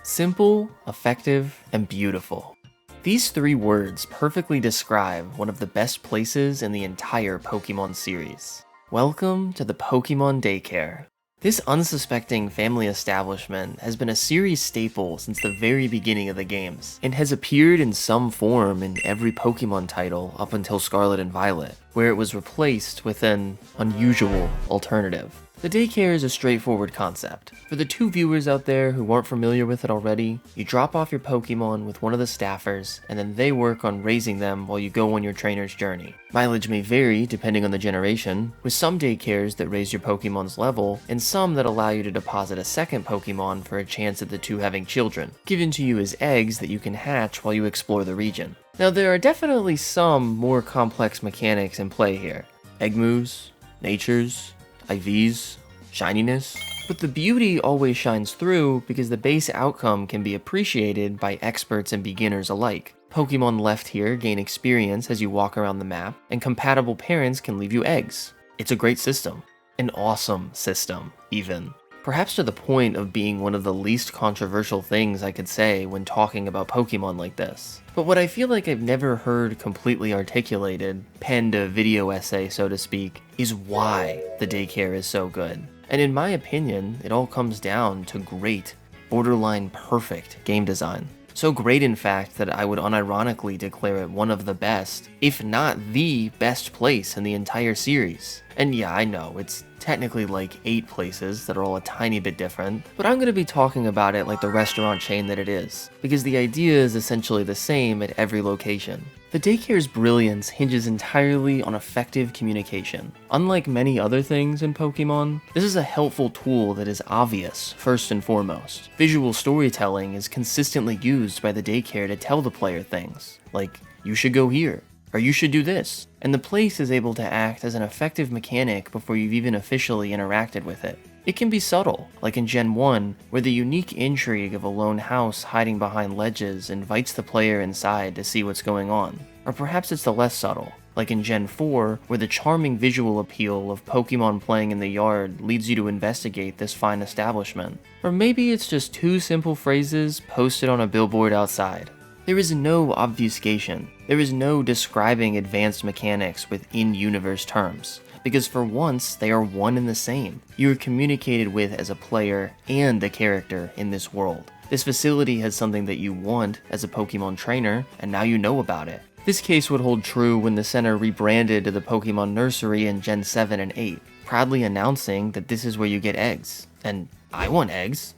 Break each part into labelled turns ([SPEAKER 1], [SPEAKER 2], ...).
[SPEAKER 1] Simple, effective, and beautiful. These three words perfectly describe one of the best places in the entire Pokemon series. Welcome to the Pokemon Daycare. This unsuspecting family establishment has been a series staple since the very beginning of the games, and has appeared in some form in every Pokemon title up until Scarlet and Violet, where it was replaced with an unusual alternative. The daycare is a straightforward concept. For the two viewers out there who aren't familiar with it already, you drop off your Pokemon with one of the staffers, and then they work on raising them while you go on your trainer's journey. Mileage may vary depending on the generation, with some daycares that raise your Pokemon's level, and some that allow you to deposit a second Pokemon for a chance at the two having children, given to you as eggs that you can hatch while you explore the region. Now there are definitely some more complex mechanics in play here. Egg moves, natures, IVs, shininess, but the beauty always shines through because the base outcome can be appreciated by experts and beginners alike. Pokemon left here gain experience as you walk around the map, and compatible parents can leave you eggs. It's a great system. An awesome system, even. Perhaps to the point of being one of the least controversial things I could say when talking about Pokemon like this. But what I feel like I've never heard completely articulated, penned a video essay so to speak, is why the daycare is so good. And in my opinion, it all comes down to great, borderline perfect game design. So great in fact that I would unironically declare it one of the best, if not the best place in the entire series. And yeah, I know, it's technically like 8 places that are all a tiny bit different, but I'm going to be talking about it like the restaurant chain that it is, because the idea is essentially the same at every location. The daycare's brilliance hinges entirely on effective communication. Unlike many other things in Pokemon, this is a helpful tool that is obvious, first and foremost. Visual storytelling is consistently used by the daycare to tell the player things, like, you should go here, or you should do this, and the place is able to act as an effective mechanic before you've even officially interacted with it. It can be subtle, like in Gen 1, where the unique intrigue of a lone house hiding behind ledges invites the player inside to see what's going on. Or perhaps it's the less subtle, like in Gen 4, where the charming visual appeal of Pokemon playing in the yard leads you to investigate this fine establishment. Or maybe it's just 2 simple phrases posted on a billboard outside. There is no obfuscation. There is no describing advanced mechanics with in-universe terms, because for once, they are one and the same. You are communicated with as a player and a character in this world. This facility has something that you want as a Pokemon trainer, and now you know about it. This case would hold true when the center rebranded to the Pokemon Nursery in Gen 7 and 8, proudly announcing that this is where you get eggs. And I want eggs.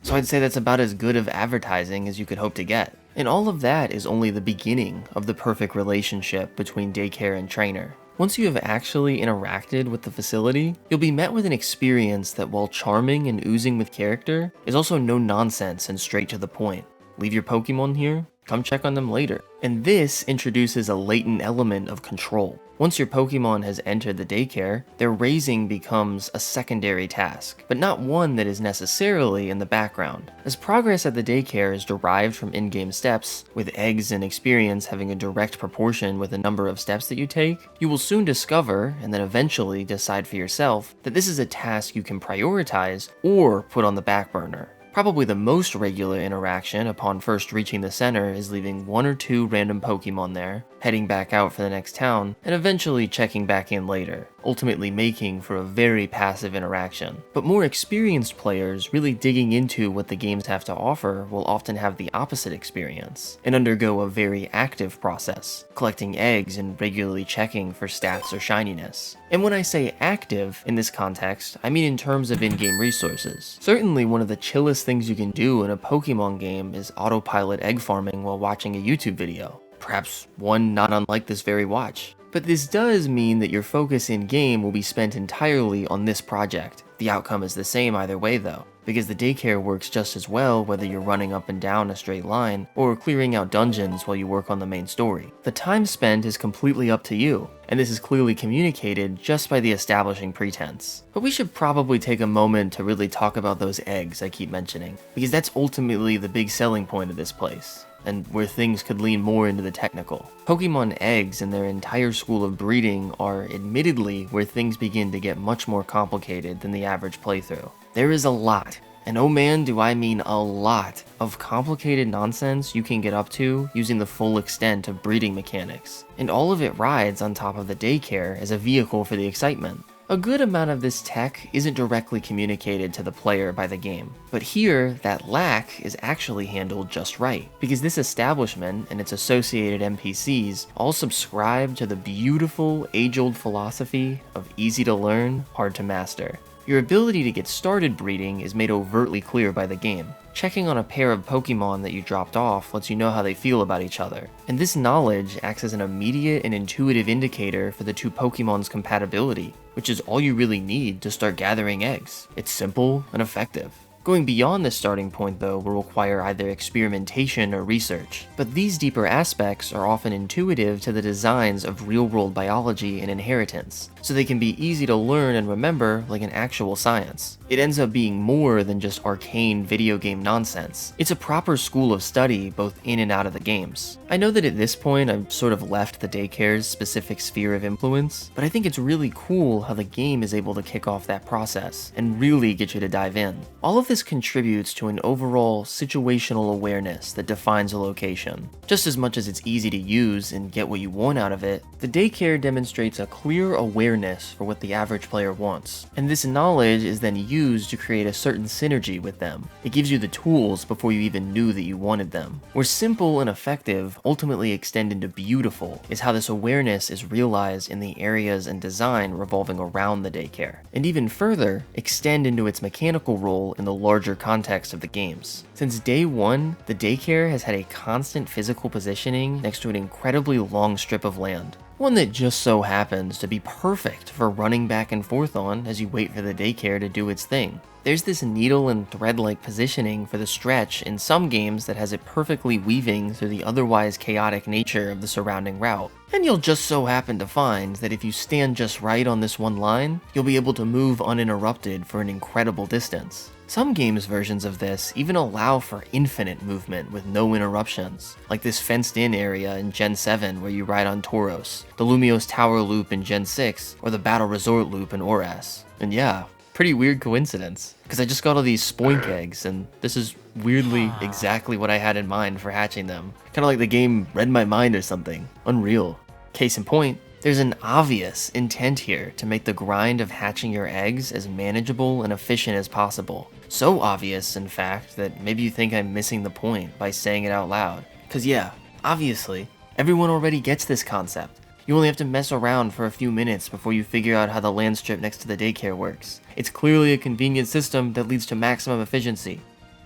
[SPEAKER 1] So I'd say that's about as good of advertising as you could hope to get. And all of that is only the beginning of the perfect relationship between daycare and trainer. Once you have actually interacted with the facility, you'll be met with an experience that, while charming and oozing with character, is also no nonsense and straight to the point. Leave your Pokemon here, come check on them later. And this introduces a latent element of control. Once your Pokemon has entered the daycare, their raising becomes a secondary task, but not one that is necessarily in the background. As progress at the daycare is derived from in-game steps, with eggs and experience having a direct proportion with the number of steps that you take, you will soon discover, and then eventually decide for yourself, that this is a task you can prioritize or put on the back burner. Probably the most regular interaction upon first reaching the center is leaving 1 or 2 random Pokemon there, heading back out for the next town, and eventually checking back in later, ultimately making for a very passive interaction. But more experienced players really digging into what the games have to offer will often have the opposite experience, and undergo a very active process, collecting eggs and regularly checking for stats or shininess. And when I say active in this context, I mean in terms of in-game resources. Certainly one of the chillest things you can do in a Pokemon game is autopilot egg farming while watching a YouTube video. Perhaps one not unlike this very watch. But this does mean that your focus in-game will be spent entirely on this project. The outcome is the same either way though, because the daycare works just as well whether you're running up and down a straight line or clearing out dungeons while you work on the main story. The time spent is completely up to you, and this is clearly communicated just by the establishing pretense. But we should probably take a moment to really talk about those eggs I keep mentioning, because that's ultimately the big selling point of this place, and where things could lean more into the technical. Pokemon eggs and their entire school of breeding are admittedly where things begin to get much more complicated than the average playthrough. There is a lot, And oh man, do I mean a lot of complicated nonsense you can get up to using the full extent of breeding mechanics. And all of it rides on top of the daycare as a vehicle for the excitement. A good amount of this tech isn't directly communicated to the player by the game, but here, that lack is actually handled just right, because this establishment and its associated NPCs all subscribe to the beautiful, age-old philosophy of easy to learn, hard to master. Your ability to get started breeding is made overtly clear by the game. Checking on a pair of Pokemon that you dropped off lets you know how they feel about each other, and this knowledge acts as an immediate and intuitive indicator for the two Pokemon's compatibility, which is all you really need to start gathering eggs. It's simple and effective. Going beyond this starting point, though, will require either experimentation or research, but these deeper aspects are often intuitive to the designs of real-world biology and inheritance, so they can be easy to learn and remember like an actual science. It ends up being more than just arcane video game nonsense. It's a proper school of study both in and out of the games. I know that at this point I've sort of left the daycare's specific sphere of influence, but I think it's really cool how the game is able to kick off that process and really get you to dive in. All of this contributes to an overall situational awareness that defines a location. Just as much as it's easy to use and get what you want out of it, the daycare demonstrates a clear awareness for what the average player wants, and this knowledge is then used to create a certain synergy with them. It gives you the tools before you even knew that you wanted them. Where simple and effective ultimately extend into beautiful is how this awareness is realized in the areas and design revolving around the daycare, and even further, extend into its mechanical role in the larger context of the games. Since day one, the daycare has had a constant physical positioning next to an incredibly long strip of land. One that just so happens to be perfect for running back and forth on as you wait for the daycare to do its thing. There's this needle and thread-like positioning for the stretch in some games that has it perfectly weaving through the otherwise chaotic nature of the surrounding route. And you'll just so happen to find that if you stand just right on this one line, you'll be able to move uninterrupted for an incredible distance. Some games' versions of this even allow for infinite movement with no interruptions, like this fenced-in area in Gen 7 where you ride on Tauros, the Lumiose Tower loop in Gen 6, or the Battle Resort loop in Oras. And yeah, pretty weird coincidence, because I just got all these spoink eggs, and this is weirdly exactly what I had in mind for hatching them. Kinda like the game read my mind or something. Unreal. Case in point, there's an obvious intent here to make the grind of hatching your eggs as manageable and efficient as possible. So obvious, in fact, that maybe you think I'm missing the point by saying it out loud. Cause yeah, obviously, everyone already gets this concept. You only have to mess around for a few minutes before you figure out how the land strip next to the daycare works. It's clearly a convenient system that leads to maximum efficiency.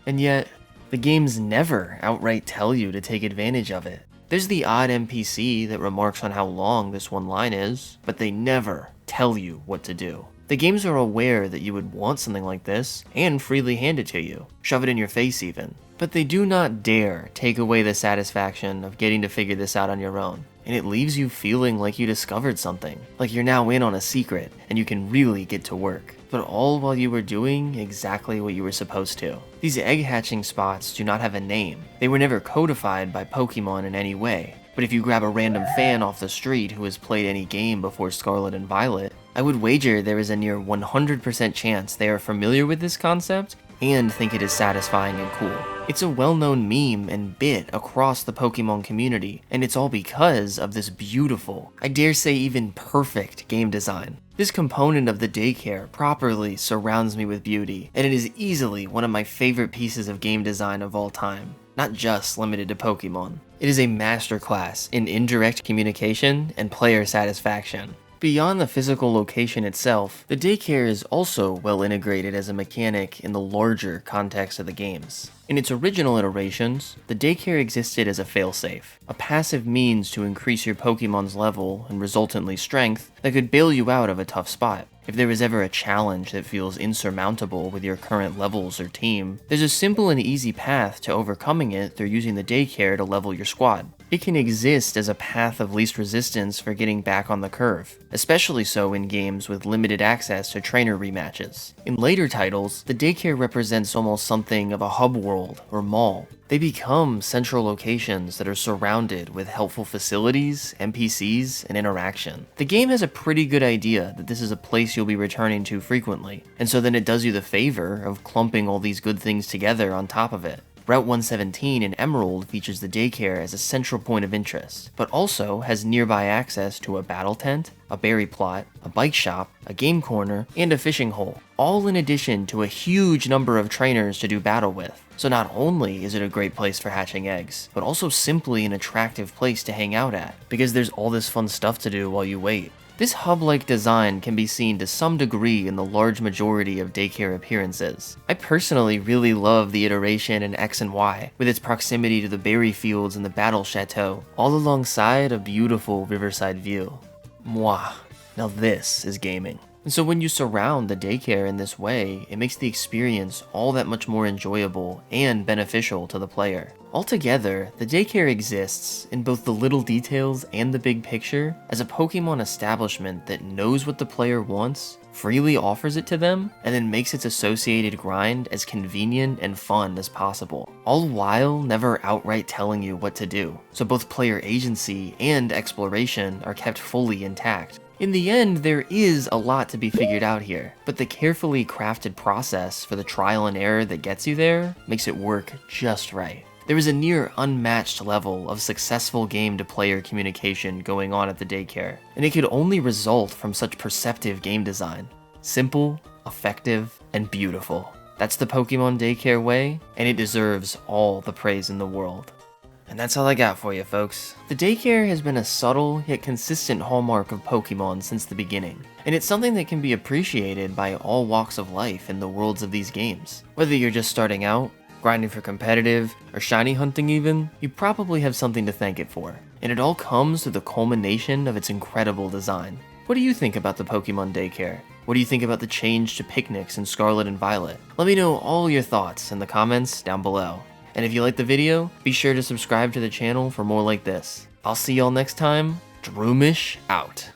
[SPEAKER 1] And yet, the games never outright tell you to take advantage of it. There's the odd NPC that remarks on how long this one line is, but they never tell you what to do. The games are aware that you would want something like this, and freely hand it to you, shove it in your face even. But they do not dare take away the satisfaction of getting to figure this out on your own, and it leaves you feeling like you discovered something, like you're now in on a secret, and you can really get to work. But all while you were doing exactly what you were supposed to. These egg hatching spots do not have a name. They were never codified by Pokemon in any way. But if you grab a random fan off the street who has played any game before Scarlet and Violet, I would wager there is a near 100% chance they are familiar with this concept and think it is satisfying and cool. It's a well-known meme and bit across the Pokemon community, and it's all because of this beautiful, I dare say even perfect game design. This component of the daycare properly surrounds me with beauty, and it is easily one of my favorite pieces of game design of all time, not just limited to Pokemon. It is a masterclass in indirect communication and player satisfaction. Beyond the physical location itself, the daycare is also well integrated as a mechanic in the larger context of the games. In its original iterations, the daycare existed as a failsafe, a passive means to increase your Pokemon's level and resultantly strength that could bail you out of a tough spot. If there is ever a challenge that feels insurmountable with your current levels or team, there's a simple and easy path to overcoming it through using the daycare to level your squad. It can exist as a path of least resistance for getting back on the curve, especially so in games with limited access to trainer rematches. In later titles, the daycare represents almost something of a hub world world or mall. They become central locations that are surrounded with helpful facilities, NPCs, and interaction. The game has a pretty good idea that this is a place you'll be returning to frequently, and so then it does you the favor of clumping all these good things together on top of it. Route 117 in Emerald features the daycare as a central point of interest, but also has nearby access to a battle tent, a berry plot, a bike shop, a game corner, and a fishing hole, all in addition to a huge number of trainers to do battle with. So not only is it a great place for hatching eggs, but also simply an attractive place to hang out at, because there's all this fun stuff to do while you wait. This hub-like design can be seen to some degree in the large majority of daycare appearances. I personally really love the iteration in X and Y, with its proximity to the berry fields and the battle chateau, all alongside a beautiful riverside view. Mwah. Now this is gaming. And so when you surround the daycare in this way, it makes the experience all that much more enjoyable and beneficial to the player. Altogether, the daycare exists, in both the little details and the big picture, as a Pokemon establishment that knows what the player wants, freely offers it to them, and then makes its associated grind as convenient and fun as possible, all while never outright telling you what to do, so both player agency and exploration are kept fully intact. In the end, there is a lot to be figured out here, but the carefully crafted process for the trial and error that gets you there makes it work just right. There is a near unmatched level of successful game-to-player communication going on at the daycare, and it could only result from such perceptive game design. Simple, effective, and beautiful. That's the Pokemon Daycare way, and it deserves all the praise in the world. And that's all I got for you, folks. The daycare has been a subtle yet consistent hallmark of Pokemon since the beginning, and it's something that can be appreciated by all walks of life in the worlds of these games. Whether you're just starting out, grinding for competitive, or shiny hunting even, you probably have something to thank it for, and it all comes through the culmination of its incredible design. What do you think about the Pokemon Daycare? What do you think about the change to picnics in Scarlet and Violet? Let me know all your thoughts in the comments down below. And if you liked the video, be sure to subscribe to the channel for more like this. I'll see y'all next time. Droomish out.